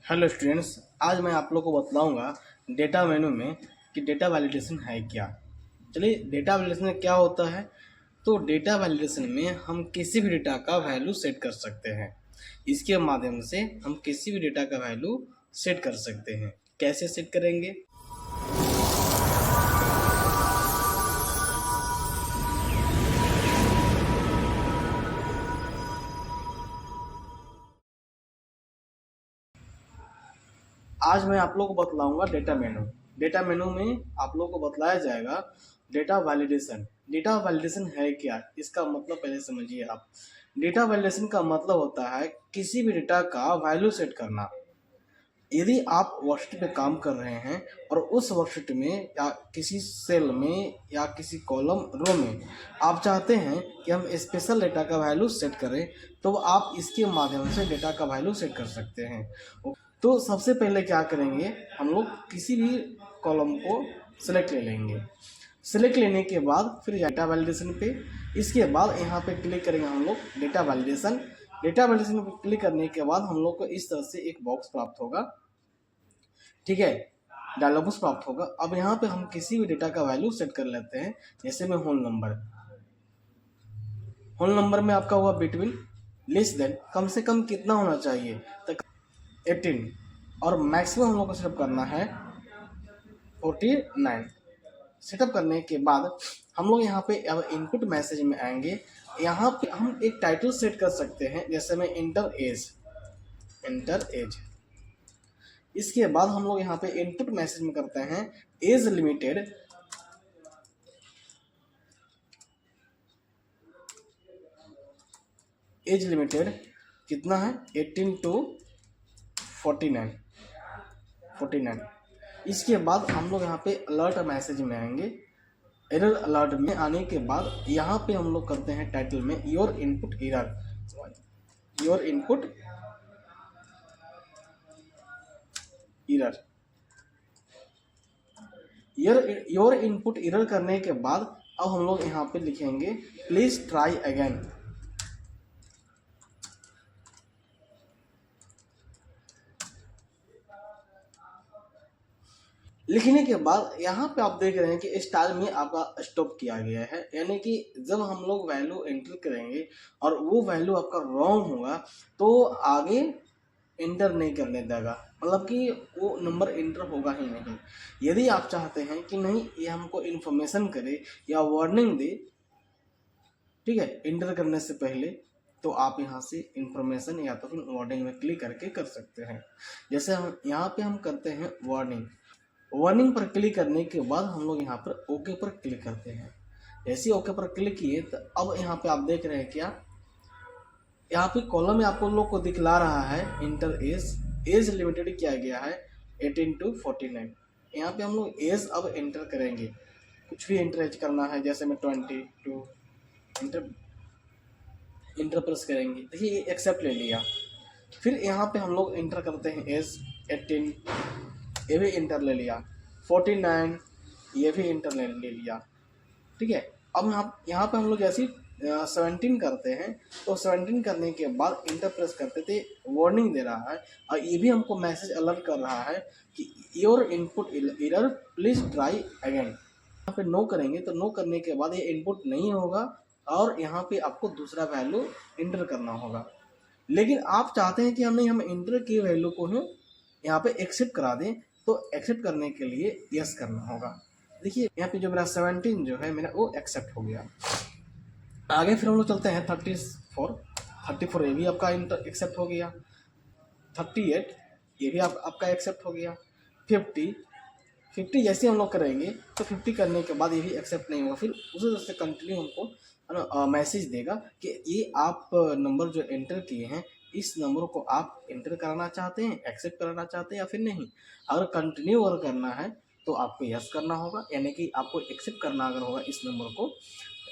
Hello students, आज मैं आप लोगों को बतलाऊंगा डेटा मेनू में कि डेटा वैलिडेशन है क्या। चलिए, डेटा वैलिडेशन क्या होता है। तो डेटा वैलिडेशन में हम किसी भी डेटा का वैल्यू सेट कर सकते हैं। इसके माध्यम से हम किसी भी डेटा का वैल्यू सेट कर सकते हैं। कैसे सेट करेंगे? आज मैं आप लोगों को बतलाऊंगा डेटा मेनू। डेटा मेनू में आप लोगों को बतलाया जाएगा डेटा वैलिडेशन। डेटा वैलिडेशन है क्या, इसका मतलब पहले समझिए आप। डेटा वैलिडेशन का मतलब होता है किसी भी डेटा का वैल्यू सेट करना। यदि आप वर्कशीट पे काम कर रहे हैं और उस वर्कशीट में या किसी सेल में या किसी कॉलम रो में आप चाहते हैं कि हम स्पेशल डेटा का वैल्यू सेट करें, तो आप इसके माध्यम से डेटा का वैल्यू सेट कर सकते हैं। तो सबसे पहले क्या करेंगे, हम लोग किसी भी कॉलम को सिलेक्ट ले लेंगे। सिलेक्ट लेने के बाद फिर डेटा वैलिडेशन पे, इसके बाद यहाँ पे क्लिक करेंगे हम लोग डेटा वैलिडेशन। डेटा वैलिडेशन पे क्लिक करने के बाद हम लोग को इस तरह से एक बॉक्स प्राप्त होगा। ठीक है, डायलॉग बॉक्स प्राप्त होगा। अब यहाँ पे हम किसी भी डेटा का वैल्यू सेट कर लेते हैं। जैसे में होल नंबर में आपका हुआ बिटवीन, लेस देन कम से कम कितना होना चाहिए, तो 18, और मैक्सिमम हम लोग को सेटअप करना है 49। सेटअप करने के बाद हम लोग यहाँ पे अब इनपुट मैसेज में आएंगे। यहाँ पे हम एक टाइटल सेट कर सकते हैं, जैसे में इंटर एज। इसके बाद हम लोग यहाँ पे इनपुट मैसेज में करते हैं एज लिमिटेड कितना है, 18 to 49। इसके बाद हम लोग यहाँ पे अलर्ट मैसेज में आएंगे। एरर अलर्ट में आने के बाद यहाँ पे हम लोग करते हैं टाइटल में योर इनपुट एरर करने के बाद अब हम लोग यहाँ पे लिखेंगे प्लीज ट्राई अगेन। लिखने के बाद यहाँ पे आप देख रहे हैं कि स्टाइल में आपका स्टॉप किया गया है, यानी कि जब हम लोग वैल्यू एंटर करेंगे और वो वैल्यू आपका रॉन्ग होगा तो आगे इंटर नहीं करने देगा, मतलब कि वो नंबर इंटर होगा ही नहीं। यदि आप चाहते हैं कि नहीं ये हमको इन्फॉर्मेशन करे या वार्निंग दे, ठीक है, इंटर करने से पहले, तो आप यहाँ से इंफॉर्मेशन या तो फिर वार्निंग में क्लिक करके कर सकते हैं। जैसे हम यहाँ पे हम करते हैं वार्निंग पर क्लिक करने के बाद हम लोग यहाँ पर ओके पर क्लिक करते हैं। जैसे ओके पर क्लिक किए तो अब यहाँ पे आप देख रहे हैं क्या, यहाँ पे कॉलम में आपको लोग को दिखला रहा है इंटर एज लिमिटेड किया गया है 18 to 49। यहाँ पे हम लोग एज अब एंटर करेंगे, कुछ भी एंटर करना है, जैसे मैं 22 इंटर प्रेस करेंगे। देखिए एक्सेप्ट ले लिया। फिर यहाँ पे हम लोग इंटर करते हैं एज 18, ये भी इंटर ले लिया। 49 ये भी इंटर ले लिया। ठीक है, अब यहाँ पे हम लोग जैसे 17 करते हैं, तो 17 करने के बाद इंटर प्रेस करते थे, वार्निंग दे रहा है और ये भी हमको मैसेज अलर्ट कर रहा है कि your input error please try again. यहाँ पे नो करेंगे तो नो करने के बाद ये इनपुट नहीं होगा और यहाँ पे आपको दूसरा वैल्यू इंटर करना होगा। लेकिन आप चाहते हैं कि हम इंटर की वैल्यू को ही यहाँ पे एक्सेप्ट करा दें, तो एक्सेप्ट करने के लिए यस करना होगा। देखिए यहाँ पे जो मेरा 17 जो है मेरा वो एक्सेप्ट हो गया। आगे फिर हम लोग चलते हैं 34 ये भी आपका इंटर एक्सेप्ट हो गया। 38 ये भी आपका एक्सेप्ट हो गया। 50 जैसे हम लोग करेंगे तो 50 करने के बाद ये भी एक्सेप्ट नहीं होगा। फिर उसी तरह से कंटिन्यू हमको मैसेज देगा कि ये आप नंबर जो एंटर किए हैं, इस नंबर को आप एंटर कराना चाहते हैं, एक्सेप्ट कराना चाहते हैं या फिर नहीं। अगर कंटिन्यू अगर करना है तो आपको यस करना होगा, यानी कि आपको एक्सेप्ट करना अगर होगा इस नंबर को,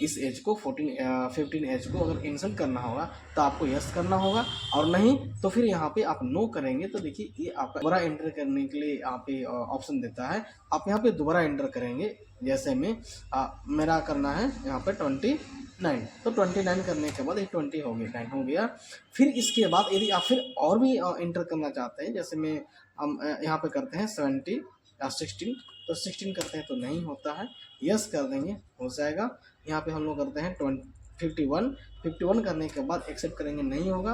इस एज को 15 एज को अगर इंसल्ट करना होगा तो आपको यस करना होगा, और नहीं तो फिर यहाँ पे आप नो करेंगे। तो देखिए ये आपका दोबारा एंटर करने के लिए यहाँ पे ऑप्शन देता है, आप यहाँ पे दोबारा एंटर करेंगे। जैसे में मेरा करना है यहाँ पे 9, तो 29 करने के बाद ये 20 हो गया, 9 हो गया। फिर इसके बाद यदि आप फिर और भी इंटर करना चाहते हैं, जैसे में हम यहाँ पे करते हैं 70 या 16, तो 16 करते हैं तो नहीं होता है, यस कर देंगे हो जाएगा। यहाँ पे हम लोग करते हैं 51, 51 करने के बाद एक्सेप्ट करेंगे नहीं होगा,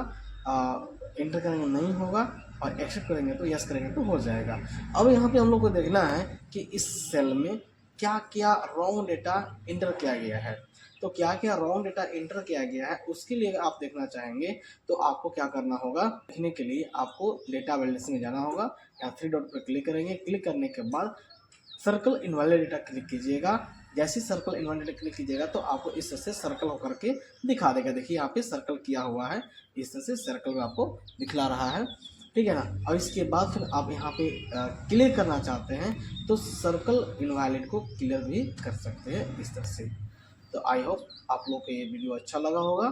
इंटर करेंगे नहीं होगा, और एक्सेप्ट करेंगे तो यस करेंगे तो हो जाएगा। अब यहाँ पे हम लोग को देखना है कि इस सेल में क्या क्या रॉन्ग डेटा इंटर किया गया है। तो क्या क्या रॉन्ग डेटा इंटर किया गया है उसके लिए अगर आप देखना चाहेंगे तो आपको क्या करना होगा, देखने के लिए आपको डेटा वैलिडेशन में जाना होगा, या 3 डॉट पर क्लिक करेंगे। क्लिक करने के बाद सर्कल इनवैलिड डेटा क्लिक कीजिएगा। जैसे सर्कल इनवैलिड डेटा क्लिक कीजिएगा तो आपको इस तरह से सर्कल होकर के दिखा देगा। देखिए यहाँ पे सर्कल किया हुआ है, इस तरह से सर्कल में आपको दिखला रहा है, ठीक है ना। और इसके बाद फिर आप यहाँ पे क्लियर करना चाहते हैं तो सर्कल इनवैलिड को क्लियर भी कर सकते हैं इस तरह से। तो आई होप आप लोग को ये वीडियो अच्छा लगा होगा।